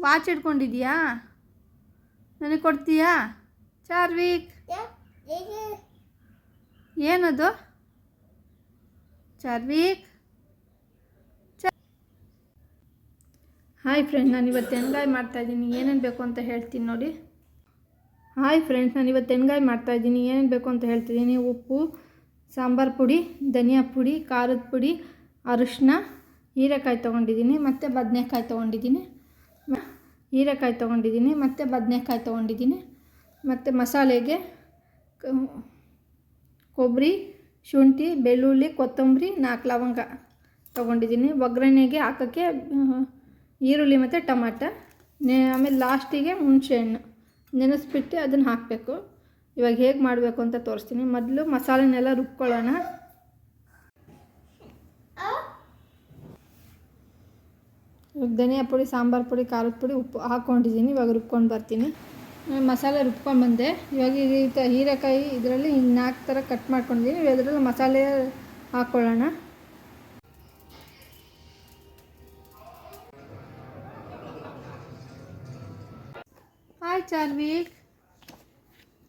Watch ಇಟ್ಕೊಂಡಿದ್ಯಾ? ನನಗೆ ಕೊಡ್ತೀಯಾ? ಚಾರ್ವಿಕ್, ಏನದು? ಚಾರ್ವಿಕ್. ಹಾಯ್ ಫ್ರೆಂಡ್, ನಾನು ಇವತ್ತು ಎಣ್ಗಾಯಿ ಮಾಡ್ತಾಯಿದ್ದೀನಿ. ಏನೇನು ಬೇಕು ಅಂತ ಹೇಳ್ತೀನಿ ನೋಡಿ. ಹಾಯ್ ಫ್ರೆಂಡ್ಸ್, ನಾನು ಇವತ್ತು ಎಣ್ಗಾಯಿ ಮಾಡ್ತಾಯಿದ್ದೀನಿ. ಏನೇನು ಬೇಕು ಅಂತ ಹೇಳ್ತಿದ್ದೀನಿ. ಉಪ್ಪು, ಸಾಂಬಾರು ಪುಡಿ, ಧನಿಯಾ ಪುಡಿ, ಖಾರದ ಪುಡಿ, ಅರಿಶಿನ, ಹೀರೆಕಾಯಿ ತೊಗೊಂಡಿದ್ದೀನಿ, ಮತ್ತು ಬದನೆಕಾಯಿ ತೊಗೊಂಡಿದ್ದೀನಿ. ಹೀರೆಕಾಯಿ ತೊಗೊಂಡಿದ್ದೀನಿ ಮತ್ತು ಬದನೆಕಾಯಿ ತೊಗೊಂಡಿದ್ದೀನಿ. ಮತ್ತು ಮಸಾಲೆಗೆ ಕೊಬ್ಬರಿ, ಶುಂಠಿ, ಬೆಳ್ಳುಳ್ಳಿ, ಕೊತ್ತಂಬರಿ, 4 ಲವಂಗ ತೊಗೊಂಡಿದ್ದೀನಿ. ಒಗ್ಗರಣೆಗೆ ಹಾಕೋಕ್ಕೆ ಈರುಳ್ಳಿ ಮತ್ತು ಟೊಮಾಟ, ಆಮೇಲೆ ಲಾಸ್ಟಿಗೆ ಹುಣಸೆಹಣ್ಣು ನೆನೆಸ್ಬಿಟ್ಟು ಅದನ್ನು ಹಾಕಬೇಕು. ಇವಾಗ ಹೇಗೆ ಮಾಡಬೇಕು ಅಂತ ತೋರಿಸ್ತೀನಿ. ಮೊದಲು ಮಸಾಲೆನೆಲ್ಲ ರುಬ್ಕೊಳ್ಳೋಣ. ಧನಿಯಾ ಪುಡಿ, ಸಾಂಬಾರು ಪುಡಿ, ಖಾರದ ಪುಡಿ, ಉಪ್ಪು ಹಾಕ್ಕೊಂಡಿದ್ದೀನಿ. ಇವಾಗ ರುಬ್ಕೊಂಡು ಬರ್ತೀನಿ. ಮಸಾಲೆ ರುಬ್ಕೊಂಡ್ಬಂದೆ. ಇವಾಗ ಹೀರೆಕಾಯಿ ಇದರಲ್ಲಿ 4 ಥರ ಕಟ್ ಮಾಡ್ಕೊಂಡಿದ್ದೀನಿ. ಇವಾಗ ಇದರಲ್ಲಿ ಮಸಾಲೆ ಹಾಕ್ಕೊಳ್ಳೋಣ. ಹಾಯ್ ಚಾರ್ವಿಕ್,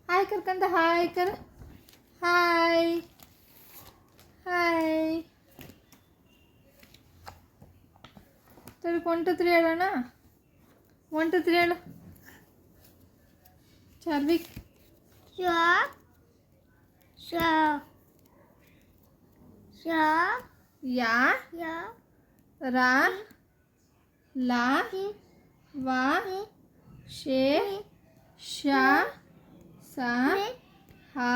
ಹಾಯ್ ಕರ್ಕಂತ, ಹಾಯ್ ಕರ್, ಹಾಯ್ ಹಾಯ್. ಸರಿ, 1 2 3 ಹೇಳೋಣ. 1 2 3 ಹೇಳು ಚಾರ್ವಿಕ್. ಯಾ ರಾ ಲಾ ವಾ ಶೇ ಶಾ ಸಾ ಹಾ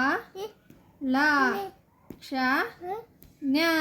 ಲಾ ಕ್ಷ ನ್ಯಾ.